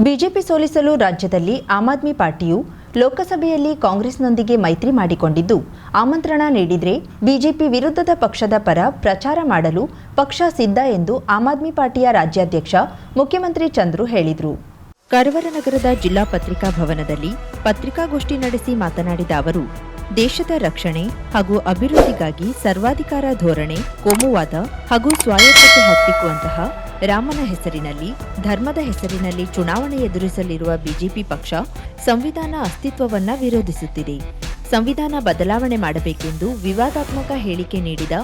BJP ಸೋಲಿಸಲು ರಾಜ್ಯದಲ್ಲಿ ಆಮ್ ಆದ್ಮಿ ಪಾರ್ಟಿಯು ಲೋಕಸಭೆಯಲ್ಲಿ ಕಾಂಗ್ರೆಸ್ನೊಂದಿಗೆ ಮೈತ್ರಿ ಮಾಡಿಕೊಂಡಿದ್ದು, ಆಮಂತ್ರಣ ನೀಡಿದರೆ ಬಿಜೆಪಿ ವಿರುದ್ಧದ ಪಕ್ಷದ ಪರ ಪ್ರಚಾರ ಮಾಡಲು ಪಕ್ಷ ಸಿದ್ಧ ಎಂದು ಆಮ್ ಆದ್ಮಿ ಪಾರ್ಟಿಯ ರಾಜ್ಯಾಧ್ಯಕ್ಷ ಮುಖ್ಯಮಂತ್ರಿ ಚಂದ್ರು ಹೇಳಿದರು. ಕಾರವಾರ ನಗರದ ಜಿಲ್ಲಾ ಪತ್ರಿಕಾ ಭವನದಲ್ಲಿ ಪತ್ರಿಕಾಗೋಷ್ಠಿ ನಡೆಸಿ ಮಾತನಾಡಿದ ಅವರು, ದೇಶದ ರಕ್ಷಣೆ ಹಾಗೂ ಅಭಿವೃದ್ಧಿಗಾಗಿ ಸರ್ವಾಧಿಕಾರ ಧೋರಣೆ, ಕೋಮುವಾದ ಹಾಗೂ ಸ್ವಾಯತ್ತತೆ ಹತ್ತಿಕ್ಕುವಂತಹ ರಾಮನ ಹೆಸರಿನಲ್ಲಿ, ಧರ್ಮದ ಹೆಸರಿನಲ್ಲಿ ಚುನಾವಣೆ ಎದುರಿಸಲಿರುವ ಬಿಜೆಪಿ ಪಕ್ಷ ಸಂವಿಧಾನ ಅಸ್ತಿತ್ವವನ್ನ ವಿರೋಧಿಸುತ್ತಿದೆ. ಸಂವಿಧಾನ ಬದಲಾವಣೆ ಮಾಡಬೇಕೆಂದು ವಿವಾದಾತ್ಮಕ ಹೇಳಿಕೆ ನೀಡಿದ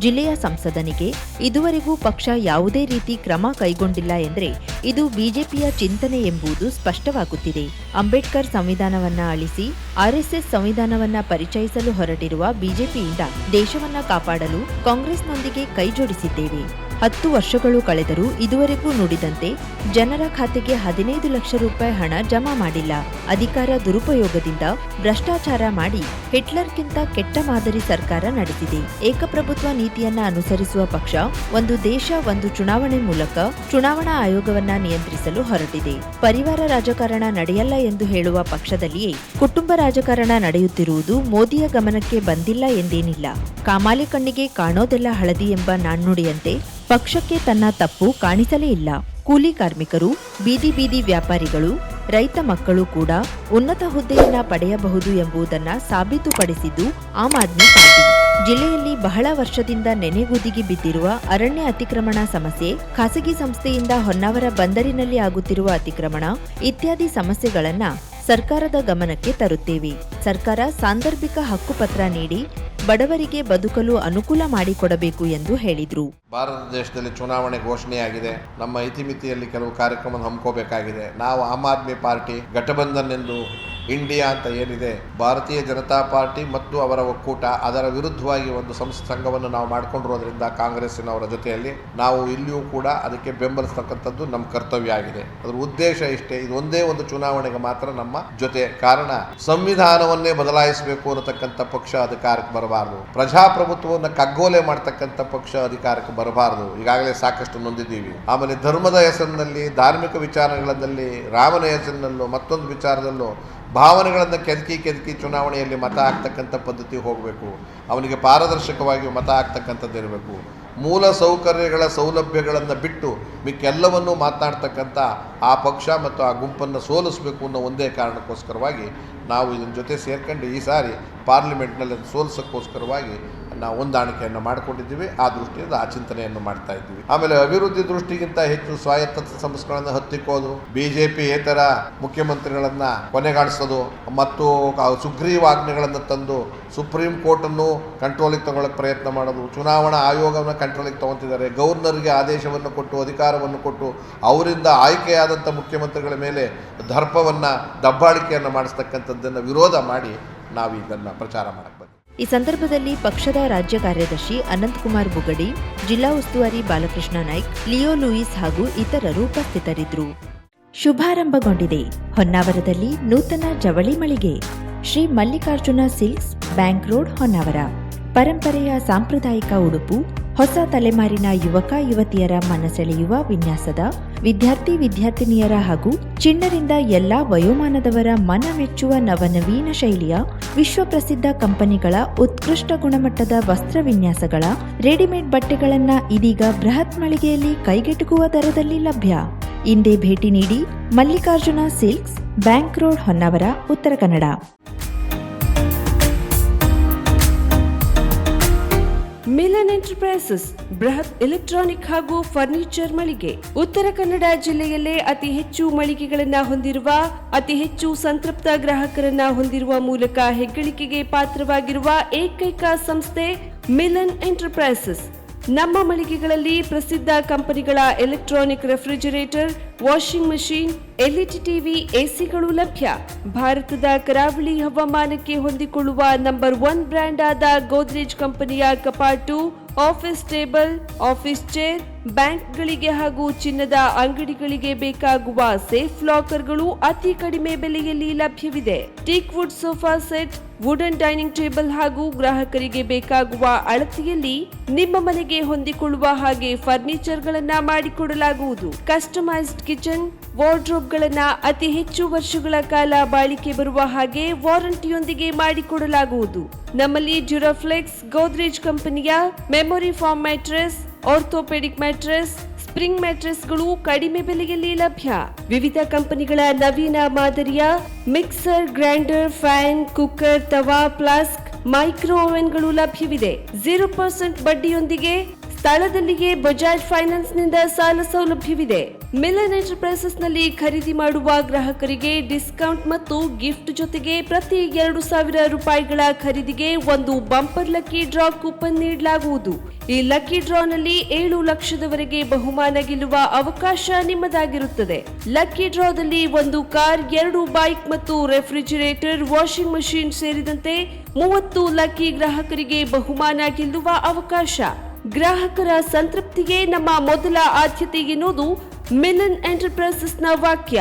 ಜಿಲ್ಲೆಯ ಸಂಸದನಿಗೆ ಇದುವರೆಗೂ ಪಕ್ಷ ಯಾವುದೇ ರೀತಿ ಕ್ರಮ ಕೈಗೊಂಡಿಲ್ಲ ಎಂದರೆ ಇದು ಬಿಜೆಪಿಯ ಚಿಂತನೆ ಎಂಬುದು ಸ್ಪಷ್ಟವಾಗುತ್ತಿದೆ. ಅಂಬೇಡ್ಕರ್ ಸಂವಿಧಾನವನ್ನ ಅಳಿಸಿ ಆರ್ಎಸ್ಎಸ್ ಸಂವಿಧಾನವನ್ನ ಪರಿಚಯಿಸಲು ಹೊರಟಿರುವ ಬಿಜೆಪಿಯಿಂದ ದೇಶವನ್ನ ಕಾಪಾಡಲು ಕಾಂಗ್ರೆಸ್ನೊಂದಿಗೆ ಕೈಜೋಡಿಸಿದ್ದೇವೆ. 10 ವರ್ಷಗಳು ಕಳೆದರೂ ಇದುವರೆಗೂ ನುಡಿದಂತೆ ಜನರ ಖಾತೆಗೆ 15 ಲಕ್ಷ ರೂಪಾಯಿ ಹಣ ಜಮಾ ಮಾಡಿಲ್ಲ. ಅಧಿಕಾರ ದುರುಪಯೋಗದಿಂದ ಭ್ರಷ್ಟಾಚಾರ ಮಾಡಿ ಹಿಟ್ಲರ್ಗಿಂತ ಕೆಟ್ಟ ಮಾದರಿ ಸರ್ಕಾರ ನಡೆಸಿದೆ. ಏಕಪ್ರಭುತ್ವ ನೀತಿಯನ್ನ ಅನುಸರಿಸುವ ಪಕ್ಷ ಒಂದು ದೇಶ ಒಂದು ಚುನಾವಣೆ ಮೂಲಕ ಚುನಾವಣಾ ಆಯೋಗವನ್ನ ನಿಯಂತ್ರಿಸಲು ಹೊರಟಿದೆ. ಪರಿವಾರ ರಾಜಕಾರಣ ನಡೆಯಲ್ಲ ಎಂದು ಹೇಳುವ ಪಕ್ಷದಲ್ಲಿಯೇ ಕುಟುಂಬ ರಾಜಕಾರಣ ನಡೆಯುತ್ತಿರುವುದು ಮೋದಿಯ ಗಮನಕ್ಕೆ ಬಂದಿಲ್ಲ ಎಂದೇನಿಲ್ಲ. ಕಾಮಾಲೆ ಕಣ್ಣಿಗೆ ಕಾಣೋದೆಲ್ಲ ಹಳದಿ ಎಂಬ ನಾಣ್ಣುಡಿಯಂತೆ ಪಕ್ಷಕ್ಕೆ ತನ್ನ ತಪ್ಪು ಕಾಣಿಸಲೇ ಇಲ್ಲ. ಕೂಲಿ ಕಾರ್ಮಿಕರು, ಬೀದಿ ಬೀದಿ ವ್ಯಾಪಾರಿಗಳು, ರೈತ ಮಕ್ಕಳು ಕೂಡ ಉನ್ನತ ಹುದ್ದೆಯನ್ನ ಪಡೆಯಬಹುದು ಎಂಬುದನ್ನ ಸಾಬೀತುಪಡಿಸಿದ್ದು ಆಮ್ ಆದ್ಮಿ ಪಾರ್ಟಿ. ಜಿಲ್ಲೆಯಲ್ಲಿ ಬಹಳ ವರ್ಷದಿಂದ ನೆನೆಗುದಿಗೆ ಬಿದ್ದಿರುವ ಅರಣ್ಯ ಅತಿಕ್ರಮಣ ಸಮಸ್ಯೆ, ಖಾಸಗಿ ಸಂಸ್ಥೆಯಿಂದ ಹೊನ್ನಾವರ ಬಂದರಿನಲ್ಲಿ ಆಗುತ್ತಿರುವ ಅತಿಕ್ರಮಣ ಇತ್ಯಾದಿ ಸಮಸ್ಯೆಗಳನ್ನ ಸರ್ಕಾರದ ಗಮನಕ್ಕೆ ತರುತ್ತೇವೆ. ಸರ್ಕಾರ ಸಾಂದರ್ಭಿಕ ಹಕ್ಕುಪತ್ರ ನೀಡಿ ಬಡವರಿಗೆ ಬದುಕಲು ಅನುಕೂಲ ಮಾಡಿಕೊಡಬೇಕು ಎಂದು ಹೇಳಿದರು. ಭಾರತ ದೇಶದಲ್ಲಿ ಚುನಾವಣೆ ಘೋಷಣೆಯಾಗಿದೆ. ನಮ್ಮ ಇತಿಮಿತಿಯಲ್ಲಿ ಕೆಲವು ಕಾರ್ಯಕ್ರಮ ಹಮ್ಮಿಕೋಬೇಕಾಗಿದೆ. ನಾವು ಆಮ್ ಆದ್ಮಿ ಪಾರ್ಟಿ ಘಟಬಂಧನ್ ಎಂದು ಇಂಡಿಯಾ ಅಂತ ಏನಿದೆ, ಭಾರತೀಯ ಜನತಾ ಪಾರ್ಟಿ ಮತ್ತು ಅವರ ಒಕ್ಕೂಟ, ಅದರ ವಿರುದ್ಧವಾಗಿ ಒಂದು ಸಂಘವನ್ನು ನಾವು ಮಾಡಿಕೊಂಡಿರೋದ್ರಿಂದ ಕಾಂಗ್ರೆಸ್ಸಿನವರ ಜೊತೆಯಲ್ಲಿ ನಾವು ಇಲ್ಲಿಯೂ ಕೂಡ ಅದಕ್ಕೆ ಬೆಂಬಲಿಸ್ತಕ್ಕಂಥದ್ದು ನಮ್ಮ ಕರ್ತವ್ಯ ಆಗಿದೆ. ಅದರ ಉದ್ದೇಶ ಇಷ್ಟೇ, ಇದು ಒಂದೇ ಒಂದು ಚುನಾವಣೆಗೆ ಮಾತ್ರ ನಮ್ಮ ಜೊತೆ. ಕಾರಣ ಸಂವಿಧಾನವನ್ನೇ ಬದಲಾಯಿಸಬೇಕು ಅನ್ನತಕ್ಕಂಥ ಪಕ್ಷ ಅಧಿಕಾರಕ್ಕೆ ಬರಬಾರದು. ಪ್ರಜಾಪ್ರಭುತ್ವವನ್ನು ಕಗ್ಗೋಲೆ ಮಾಡ್ತಕ್ಕಂಥ ಪಕ್ಷ ಅಧಿಕಾರಕ್ಕೆ ಬರಬಾರದು. ಈಗಾಗಲೇ ಸಾಕಷ್ಟು ನೊಂದಿದ್ದೀವಿ. ಆಮೇಲೆ ಧರ್ಮದ ಹೆಸರಿನಲ್ಲಿ, ಧಾರ್ಮಿಕ ವಿಚಾರಗಳಲ್ಲಿ, ರಾಮನ ಹೆಸರಿನಲ್ಲೂ ಮತ್ತೊಂದು ವಿಚಾರದಲ್ಲೂ ಭಾವನೆಗಳನ್ನು ಕೆದಕಿ ಚುನಾವಣೆಯಲ್ಲಿ ಮತ ಹಾಕ್ತಕ್ಕಂಥ ಪದ್ಧತಿ ಹೋಗಬೇಕು. ಅವನಿಗೆ ಪಾರದರ್ಶಕವಾಗಿ ಮತ ಹಾಕ್ತಕ್ಕಂಥದ್ದು ಇರಬೇಕು. ಮೂಲ ಸೌಕರ್ಯಗಳ ಸೌಲಭ್ಯಗಳನ್ನು ಬಿಟ್ಟು ಮಿಕ್ಕೆಲ್ಲವನ್ನೂ ಮಾತನಾಡ್ತಕ್ಕಂಥ ಆ ಪಕ್ಷ ಮತ್ತು ಆ ಗುಂಪನ್ನು ಸೋಲಿಸಬೇಕು ಅನ್ನೋ ಒಂದೇ ಕಾರಣಕ್ಕೋಸ್ಕರವಾಗಿ ನಾವು ಇದನ್ನ ಜೊತೆ ಸೇರ್ಕೊಂಡು ಈ ಸಾರಿ ಪಾರ್ಲಿಮೆಂಟ್ನಲ್ಲಿ ಸೋಲಿಸೋಕ್ಕೋಸ್ಕರವಾಗಿ ನಾವು ಹೊಂದಾಣಿಕೆಯನ್ನು ಮಾಡಿಕೊಂಡಿದ್ದೀವಿ. ಆ ದೃಷ್ಟಿಯಿಂದ ಆ ಚಿಂತನೆಯನ್ನು ಮಾಡ್ತಾ ಇದ್ದೀವಿ. ಆಮೇಲೆ ಅಭಿವೃದ್ಧಿ ದೃಷ್ಟಿಗಿಂತ ಹೆಚ್ಚು ಸ್ವಾಯತ್ತ ಸಂಸ್ಥೆಗಳನ್ನು ಹತ್ತಿಕ್ಕೋದು, ಬಿಜೆಪಿಯೇತರ ಮುಖ್ಯಮಂತ್ರಿಗಳನ್ನು ಕೊನೆಗಾಣಿಸೋದು ಮತ್ತು ಸುಗ್ರೀವಾಜ್ಞೆಗಳನ್ನು ತಂದು ಸುಪ್ರೀಂ ಕೋರ್ಟನ್ನು ಕಂಟ್ರೋಲಿಗೆ ತಗೊಳ್ಳೋಕ್ಕೆ ಪ್ರಯತ್ನ ಮಾಡೋದು, ಚುನಾವಣಾ ಆಯೋಗವನ್ನು ಕಂಟ್ರೋಲಿಗೆ ತಗೊತಿದ್ದಾರೆ, ಗವರ್ನರ್ಗೆ ಆದೇಶವನ್ನು ಕೊಟ್ಟು ಅಧಿಕಾರವನ್ನು ಕೊಟ್ಟು ಅವರಿಂದ ಆಯ್ಕೆಯಾದಂಥ ಮುಖ್ಯಮಂತ್ರಿಗಳ ಮೇಲೆ ದರ್ಪವನ್ನು ದಬ್ಬಾಳಿಕೆಯನ್ನು ಮಾಡಿಸ್ತಕ್ಕಂಥದ್ದನ್ನು ವಿರೋಧ ಮಾಡಿ ನಾವು ಇದನ್ನು ಪ್ರಚಾರ ಮಾಡಕ್ಕೆ ಬಂದಿದ್ದೀವಿ. ಈ ಸಂದರ್ಭದಲ್ಲಿ ಪಕ್ಷದ ರಾಜ್ಯ ಕಾರ್ಯದರ್ಶಿ ಅನಂತಕುಮಾರ್ ಬುಗಡಿ, ಜಿಲ್ಲಾ ಉಸ್ತುವಾರಿ ಬಾಲಕೃಷ್ಣ ನಾಯ್ಕ್, ಲಿಯೋ ಲೂಯಿಸ್ ಹಾಗೂ ಇತರರು ಉಪಸ್ಥಿತರಿದ್ದರು. ಶುಭಾರಂಭಗೊಂಡಿದೆ ಹೊನ್ನಾವರದಲ್ಲಿ ನೂತನ ಜವಳಿ ಮಳಿಗೆ. Shri Mallikarjuna silks, bank road, Honnavar. ಪರಂಪರೆಯ ಸಾಂಪ್ರದಾಯಿಕ ಉಡುಪು, ಹೊಸ ತಲೆಮಾರಿನ ಯುವಕ ಯುವತಿಯರ ಮನಸೆಳೆಯುವ ವಿನ್ಯಾಸದ, ವಿದ್ಯಾರ್ಥಿನಿಯರ ಹಾಗೂ ಚಿಣ್ಣರಿಂದ ಎಲ್ಲಾ ವಯೋಮಾನದವರ ಮನ ಮೆಚ್ಚುವ ನವನವೀನ ಶೈಲಿಯ ವಿಶ್ವಪ್ರಸಿದ್ಧ ಕಂಪನಿಗಳ ಉತ್ಕೃಷ್ಟ ಗುಣಮಟ್ಟದ ವಸ್ತ್ರ ವಿನ್ಯಾಸಗಳ ರೆಡಿಮೇಡ್ ಬಟ್ಟೆಗಳನ್ನ ಇದೀಗ ಬೃಹತ್ ಮಳಿಗೆಯಲ್ಲಿ ಕೈಗೆಟುಕುವ ದರದಲ್ಲಿ ಲಭ್ಯ. ಇಂದೇ ಭೇಟಿ ನೀಡಿ. Mallikarjuna silks, bank road, Honnavar, Uttara Kannada. Milan enterprises ಬೃಹತ್ ಎಲೆಕ್ಟ್ರಾನಿಕ್ ಹಾಗೂ ಫರ್ನಿಚರ್ ಮಳಿಗೆ. ಉತ್ತರ ಕನ್ನಡ ಜಿಲ್ಲೆಯಲ್ಲೇ ಅತಿ ಹೆಚ್ಚು ಮಳಿಗೆಗಳನ್ನ ಹೊಂದಿರುವ, ಅತಿ ಹೆಚ್ಚು ಸಂತೃಪ್ತ ಗ್ರಾಹಕರನ್ನ ಹೊಂದಿರುವ ಮೂಲಕ ಹೆಗ್ಗಳಿಕೆಗೆ ಪಾತ್ರವಾಗಿರುವ ಏಕೈಕ ಸಂಸ್ಥೆ ಮಿಲನ್ ಎಂಟರ್ಪ್ರೈಸಸ್. ನಮ್ಮ ಮಳಿಗೆಗಳಲ್ಲಿ ಪ್ರಸಿದ್ಧ ಕಂಪನಿಗಳ electronic refrigerator, washing machine, LED TV, ಎಸಿಗಳು ಲಭ್ಯ. ಭಾರತದ ಕರಾವಳಿ ಹವಾಮಾನಕ್ಕೆ ಹೊಂದಿಕೊಳ್ಳುವ ನಂಬರ್ 1 ಬ್ರ್ಯಾಂಡ್ ಆದ ಗೋದ್ರೇಜ್ ಕಂಪನಿಯ ಕಪಾಟು, ಆಫೀಸ್ ಟೇಬಲ್, ಆಫೀಸ್ ಚೇರ್, ಬ್ಯಾಂಕ್ಗಳಿಗೆ ಹಾಗೂ ಚಿನ್ನದ ಅಂಗಡಿಗಳಿಗೆ ಬೇಕಾಗುವ ಸೇಫ್ ಲಾಕರ್ಗಳು ಅತಿ ಕಡಿಮೆ ಬೆಲೆಯಲ್ಲಿ ಲಭ್ಯವಿದೆ. Teak wood sofa set, wooden dining table ಹಾಗೂ ಗ್ರಾಹಕರಿಗೆ ಬೇಕಾಗುವ ಅಳತೆಯಲ್ಲಿ ನಿಮ್ಮ ಮನೆಗೆ ಹೊಂದಿಕೊಳ್ಳುವ ಹಾಗೆ ಫರ್ನಿಚರ್ಗಳನ್ನ ಮಾಡಿಕೊಡಲಾಗುವುದು. ಕಸ್ಟಮೈಸ್ಡ್ ಕಿಚನ್, ವಾರ್ಡ್ರೋಬ್ಗಳನ್ನ ಅತಿ ಹೆಚ್ಚು ವರ್ಷಗಳ ಕಾಲ ಬಾಳಿಕೆ ಬರುವ ಹಾಗೆ ವಾರಂಟಿಯೊಂದಿಗೆ ಮಾಡಿಕೊಡಲಾಗುವುದು. ನಮ್ಮಲ್ಲಿ ಡ್ಯೂರಾಫ್ಲೆಕ್ಸ್, ಗೋದ್ರೇಜ್ ಕಂಪನಿಯ memory foam mattress, orthopedic mattress, spring ಮ್ಯಾಟ್ರೆಸ್ಗಳು ಕಡಿಮೆ ಬೆಲೆಯಲ್ಲಿ ಲಭ್ಯ. ವಿವಿಧ ಕಂಪನಿಗಳ ನವೀನ ಮಾದರಿಯ ಮಿಕ್ಸರ್, ಗ್ರೈಂಡರ್, ಫ್ಯಾನ್, ಕುಕ್ಕರ್, ತವಾ, ಫ್ಲಾಸ್ಕ್, ಮೈಕ್ರೋ ಓವೆನ್ಗಳು ಲಭ್ಯವಿದೆ. 0% ಬಡ್ಡಿಯೊಂದಿಗೆ ಸ್ಥಳದಲ್ಲಿಯೇ ಬಜಾಜ್ ಫೈನಾನ್ಸ್ ನಿಂದ ಸಾಲ ಸೌಲಭ್ಯವಿದೆ. ಮಿಲನ್ ಎಂಟರ್ಪ್ರೈಸಸ್ ನಲ್ಲಿ ಖರೀದಿ ಮಾಡುವ ಗ್ರಾಹಕರಿಗೆ ಡಿಸ್ಕೌಂಟ್ ಮತ್ತು ಗಿಫ್ಟ್ ಜೊತೆಗೆ ಪ್ರತಿ 2,000 ರೂಪಾಯಿಗಳ ಖರೀದಿಗೆ ಒಂದು ಬಂಪರ್ ಲಕ್ಕಿ ಡ್ರಾ ಕೂಪನ್ ನೀಡಲಾಗುವುದು. ಈ ಲಕ್ಕಿ ಡ್ರಾನಲ್ಲಿ 7 ಲಕ್ಷದವರೆಗೆ ಬಹುಮಾನ ಗೆಲ್ಲುವ ಅವಕಾಶ ನಿಮ್ಮದಾಗಿರುತ್ತದೆ. ಲಕ್ಕಿ ಡ್ರಾದಲ್ಲಿ 1 ಕಾರ್, 2 ಬೈಕ್ ಮತ್ತು ರೆಫ್ರಿಜಿರೇಟರ್, ವಾಷಿಂಗ್ ಮಷಿನ್ ಸೇರಿದಂತೆ 30 ಲಕ್ಕಿ ಗ್ರಾಹಕರಿಗೆ ಬಹುಮಾನ ಗೆಲ್ಲುವ ಅವಕಾಶ. ಗ್ರಾಹಕರ ಸಂತೃಪ್ತಿಗೆ ನಮ್ಮ ಮೊದಲ ಆದ್ಯತೆ ಎನ್ನುವುದು ಮಿಲನ್ ಎಂಟರ್ಪ್ರೈಸಸ್ನ ವಾಕ್ಯ.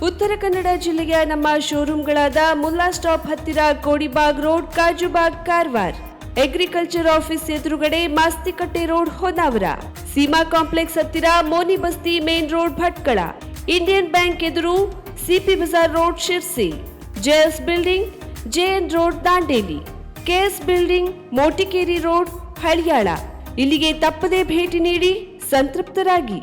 ಉತ್ತರ ಕನ್ನಡ ಜಿಲ್ಲೆಯ ನಮ್ಮ ಶೋರೂಮ್ಗಳಾದ ಮುಲ್ಲಾ ಸ್ಟಾಪ್ ಹತ್ತಿರ Kodibag road, Kajubag, Karwar, agriculture office ಎದುರುಗಡೆ ಮಾಸ್ತಿಕಟ್ಟೆ ರೋಡ್, ಹೊನ್ನಾವರ, ಸೀಮಾ ಕಾಂಪ್ಲೆಕ್ಸ್ ಹತ್ತಿರ ಮೋನಿ ಬಸ್ತಿ ಮೇನ್ ರೋಡ್, ಭಟ್ಕಳ, ಇಂಡಿಯನ್ ಬ್ಯಾಂಕ್ ಎದುರು CP Bazaar road, Shirsi, JS building, JN road, Dandeli, KS building, Motikeri road, Haliyal. ಇಲ್ಲಿಗೆ ತಪ್ಪದೇ ಭೇಟಿ ನೀಡಿ ಸಂತೃಪ್ತರಾಗಿ.